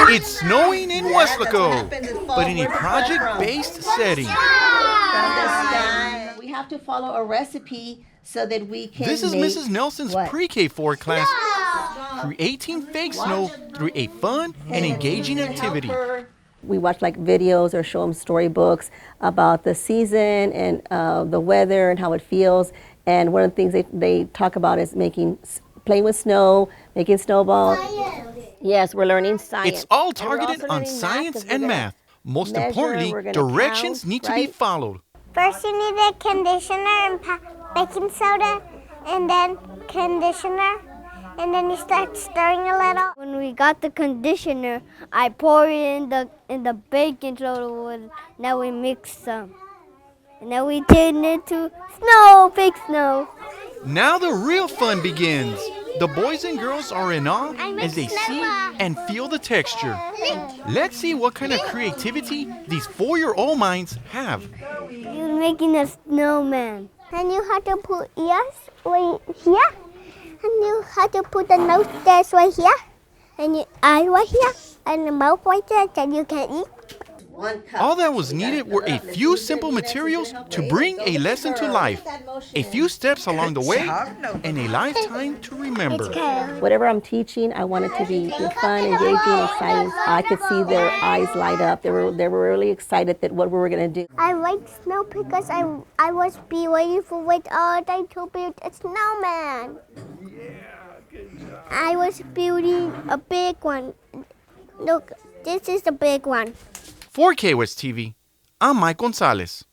It's snowing in Weslaco, but in a project-based setting. We have to follow a recipe so that we can. This is Mrs. Nelson's Pre-K4 class, creating fake snow through a fun and engaging activity. We watch like videos or show them storybooks about the season and the weather and how it feels. And one of the things they talk about is playing with snow, making snowballs. Yes, we're learning science. It's all targeted on science and math. Most importantly, directions need to be followed. First, you need a conditioner and baking soda, and then conditioner, and then you start stirring a little. When we got the conditioner, I pour it in the baking soda. Now we mix some, and then we turn it to snow, fake snow. Now the real fun begins. The boys and girls are in awe as they see and feel the texture. Let's see what kind of creativity these 4-year-old minds have. You're making a snowman. And you have to put ears right here, and you have to put the nose test right here, and your eye right here, and the mouth right there, that you can eat. All that was needed were a few simple materials to bring a lesson to life, a few steps along the way, and a lifetime to remember. Whatever I'm teaching, I want it to be fun, engaging, exciting. I could see their eyes light up. They were really excited that what we were going to do. I like snow because I was waiting for it all day to build a snowman. I was building a big one. Look, this is the big one. For KWS TV, I'm Mike Gonzalez.